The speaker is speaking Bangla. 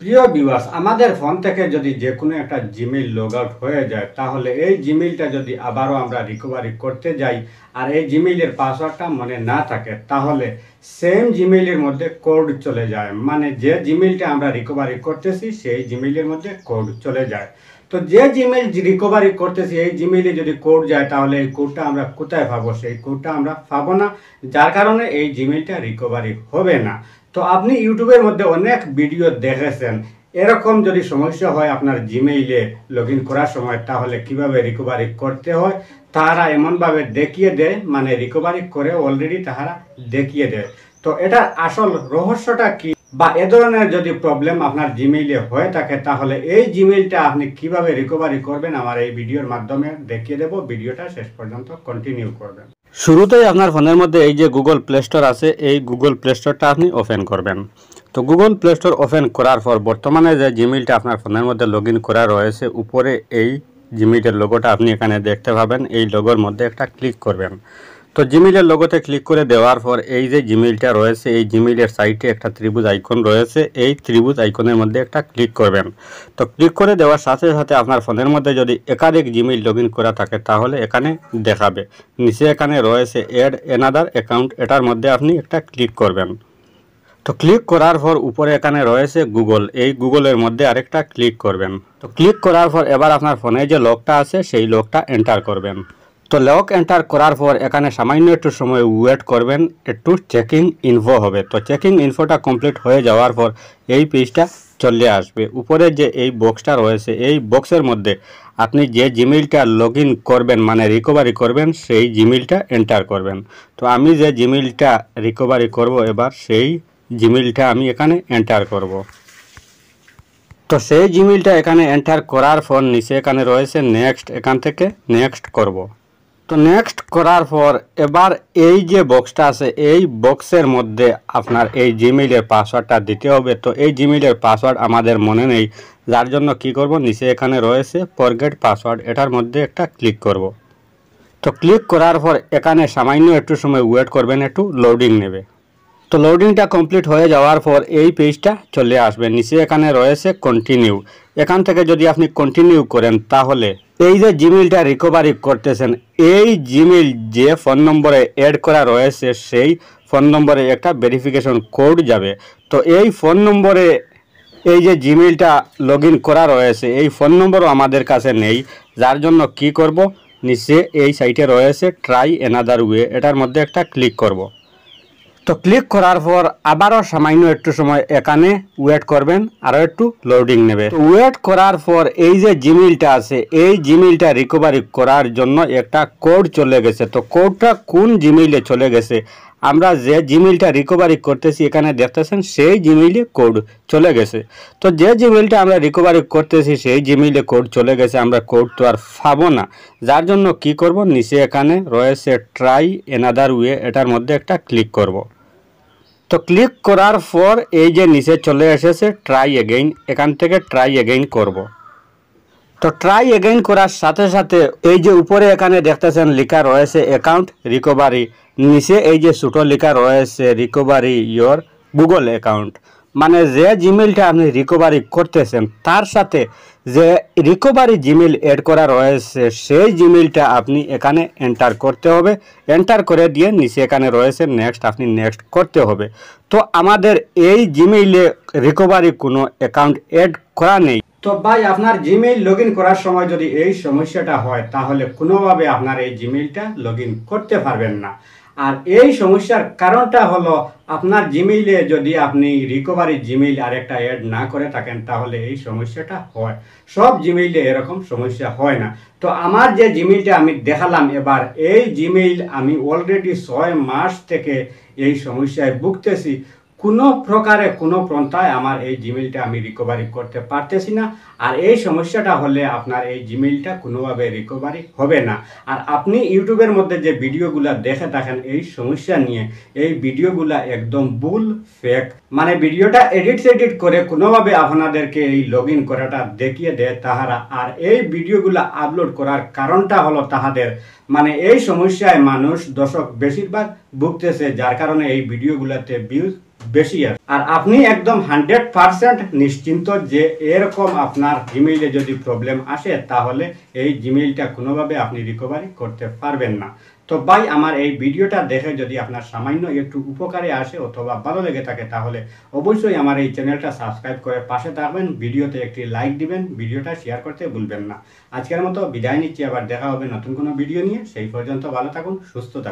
প্রিয় ভিউয়ার্স, আমাদের ফোন থেকে যদি যে কোনো একটা জিমেইল লগ আউট হয়ে যায়, তাহলে এই জিমেইলটা যদি আবারও আমরা রিকভারি করতে যাই আর এই জিমেইলের পাসওয়ার্ডটা মনে না থাকে, তাহলে সেম জিমেইলের মধ্যে কোড চলে যায়। মানে যে জিমেইলটা আমরা রিকভারি করতেছি সেই জিমেইলের মধ্যে কোড চলে যায়। তো যে জিমেইল রিকভারি করতেছি এই জিমেইলে যদি কোড যায়, তাহলে এই কোডটা আমরা কোথায় পাবো? সেই কোডটা আমরা পাবো না, যার কারণে এই জিমেইলটা রিকভারি হবে না। তো আপনি ইউটিউবের মধ্যে অনেক ভিডিও দেখেছেন, এরকম যদি সমস্যা হয় আপনার জিমেইলে লগ ইন করার সময়, তাহলে কিভাবে রিকভারি করতে হয় তারা এমনভাবে দেখিয়ে দেয়, মানে রিকভারি করে অলরেডি তারা দেখিয়ে দেয়। তো এটার আসল রহস্যটা কি, বা এ ধরনের যদি প্রবলেম আপনার জিমেইলে হয়ে থাকে, তাহলে এই জিমেইলটা আপনি কিভাবে রিকভারি করবেন আমার এই ভিডিওর মাধ্যমে দেখিয়ে দেব। ভিডিওটা শেষ পর্যন্ত কন্টিনিউ করবেন। শুরুতেই আপনার ফোনের মধ্যে এই যে গুগল প্লে স্টোর আছে, এই গুগল প্লে স্টোরটা আপনি ওপেন করবেন। তো গুগল প্লে স্টোর ওপেন করার পর বর্তমানে যে জিমেইলটা আপনার ফোনের মধ্যে লগ ইন করা রয়েছে, উপরে এই জিমেইলের লোগোটা আপনি এখানে দেখতে পাবেন। এই লোগোর মধ্যে একটা ক্লিক করবেন। তো জিমেইলের লোগোতে ক্লিক করে দেওয়ার পর এই যে জিমেইলটা রয়েছে, এই জিমেইলের সাইটে একটা ত্রিভুজ আইকন রয়েছে, এই ত্রিভুজ আইকনের মধ্যে একটা ক্লিক করবেন। তো ক্লিক করে দেওয়ার সাথে সাথে আপনার ফোনের মধ্যে যদি একাধিক জিমেইল লগ ইন করা থাকে, তাহলে এখানে দেখাবে। নিচে এখানে রয়েছে অ্যাড অ্যানাদার অ্যাকাউন্ট, এটার মধ্যে আপনি একটা ক্লিক করবেন। তো ক্লিক করার পর উপরে এখানে রয়েছে গুগল, এই গুগলের মধ্যে আরেকটা ক্লিক করবেন। তো ক্লিক করার পর এবার আপনার ফোনে যে লকটা আছে সেই লকটা এন্টার করবেন। তো লক এন্টার করার পর এখানে সামান্য একটু সময় ওয়েট করবেন, একটু চেকিং ইনফো হবে। তো চেকিং ইনফোটা কমপ্লিট হয়ে যাওয়ার পর এই পেজটা চলে আসবে। উপরে যে এই বক্সটা রয়েছে, এই বক্সের মধ্যে আপনি যে জিমেইলটা লগ ইন করবেন, মানে রিকভারি করবেন, সেই জিমেইলটা এন্টার করবেন। তো আমি যে জিমেইলটা রিকভারি করব এবার, সেই জিমেইলটা আমি এখানে এন্টার করব। তো সেই জিমেইলটা এখানে এন্টার করার পর নিচে এখানে রয়েছে নেক্সট, এখান থেকে নেক্সট করব। তো নেক্সট করার পর এবার এই যে বক্সটা আছে, এই বক্সের মধ্যে আপনার এই জিমেইলের পাসওয়ার্ডটা দিতে হবে। তো এই জিমেইলের পাসওয়ার্ড আমাদের মনে নেই, যার জন্য কি করব, নিচে এখানে রয়েছে ফরগেট পাসওয়ার্ড, এটার মধ্যে একটা ক্লিক করব। তো ক্লিক করার পর এখানে সামান্য একটু সময় ওয়েট করবেন, একটু লোডিং নেবে। তো লোডিংটা কমপ্লিট হয়ে যাওয়ার পর এই পেজটা চলে আসবে। নিচে এখানে রয়েছে কন্টিনিউ, এখান থেকে যদি আপনি কন্টিনিউ করেন, তাহলে এই যে জিমেইলটা রিকভারি করতেছেন, এই জিমেইল যে ফোন নম্বরে অ্যাড করা রয়েছে, সেই ফোন নম্বরে একটা ভেরিফিকেশন কোড যাবে। তো এই ফোন নম্বরে এই যে জিমেইলটা লগ ইন করা রয়েছে, এই ফোন নম্বরও আমাদের কাছে নেই, যার জন্য কি করব, নিচে এই সাইটে রয়েছে ট্রাই অ্যানাদার ওয়ে, এটার মধ্যে একটা ক্লিক করব। তো ক্লিক করার পর আবারও সামান্য একটু সময় এখানে ওয়েট করবেন, আরও একটু লোডিং নেবে। ওয়েট করার পর এই যে জিমেইলটা আছে, এই জিমেইলটা রিকভারি করার জন্য একটা কোড চলে গেছে। তো কোডটা কোন জিমেইলে চলে গেছে, আমরা যে জিমেইলটা রিকভারি করতেছি এখানে দেখতেছেন, সেই জিমেইলে কোড চলে গেছে। তো যে জিমেইলটা আমরা রিকভারি করতেছি সেই জিমেইলে কোড চলে গেছে, আমরা কোড তো আর পাবো না, যার জন্য কি করব, নিচে এখানে রয়েছে ট্রাই অ্যানাদার ওয়ে, এটার মধ্যে একটা ক্লিক করব। তো ক্লিক করার পর এই যে নিচে চলে এসেছে ট্রাই এগেইন, এখান থেকে ট্রাই এগেইন করব। তো ট্রাই এগেইন করার সাথে সাথে এই যে উপরে এখানে দেখতেছেন লেখা রয়েছে অ্যাকাউন্ট রিকভারি, নিচে এই যে ছোট লেখা রয়েছে রিকভারি ইয়োর গুগল অ্যাকাউন্ট। মানে যে জিমেইলটা আপনি রিকভারি করতেছেন তার সাথে যে রিকভারি জিমেইল অ্যাড করা রয়েছে, সেই জিমেইলটা আপনি এখানে এন্টার করতে হবে। এন্টার করে দিয়ে নিচে এখানে রয়েছে নেক্সট, আপনি নেক্সট করতে হবে। তো আমাদের এই জিমেইলে রিকভারি কোনো অ্যাকাউন্ট অ্যাড করা নেই। তো ভাই, আপনার জিমেইল লগ ইন করার সময় যদি এই সমস্যাটা হয়, তাহলে কোনোভাবে আপনার এই জিমেইলটা লগ ইন করতে পারবেন না। আর এই সমস্যার কারণটা হলো, আপনার জিমেইলে যদি আপনি রিকভারি জিমেইল আরেকটা অ্যাড না করে থাকেন, তাহলে এই সমস্যাটা হয়। সব জিমেইলে এরকম সমস্যা হয় না। তো আমার যে জিমেইলটা আমি দেখালাম এবার, এই জিমেইল আমি অলরেডি 6 মাস থেকে এই সমস্যায় ভুগতেছি। কোনো প্রকারে কোনো পন্থায় আমার এই জিমেইলটা আমি রিকভারি করতে পারতেছি না। আর এই সমস্যাটা হলে আপনার এই জিমেইলটা কোনোভাবে রিকভারি হবে না। আর আপনি ইউটিউবের মধ্যে যে ভিডিওগুলা দেখে থাকেন এই সমস্যা নিয়ে, এই ভিডিওগুলা একদম ভুল, ফেক, মানে ভিডিওটা এডিট করে কোনোভাবে আপনাদেরকে এই লগ ইন করাটা দেখিয়ে দেয় তাহারা। আর এই ভিডিওগুলা আপলোড করার কারণটা হলো তাহাদের, মানে এই সমস্যায় মানুষ দর্শক বেশিরভাগ ভুগতেছে, যার কারণে এই ভিডিওগুলাতে ভিউজ বেশি আসে। আর আপনি একদম 100% নিশ্চিন্ত যে এরকম আপনার জিমেইলে যদি প্রবলেম আসে তাহলে এই জিমেইলটা কোনোভাবে আপনি রিকভারি করতে পারবেন না। তো ভাই, আমার এই ভিডিওটা দেখে যদি আপনার সামান্য একটু উপকারে আসে অথবা ভালো লেগে থাকে তাহলে অবশ্যই আমার এই চ্যানেলটা সাবস্ক্রাইব করে পাশে থাকবেন, ভিডিওতে একটি লাইক দিবেন, ভিডিওটা শেয়ার করতে ভুলবেন না। আজকের মতো বিদায় নিচ্ছি, আবার দেখা হবে নতুন কোনো ভিডিও নিয়ে। সেই পর্যন্ত ভালো থাকুন, সুস্থ থাকুন।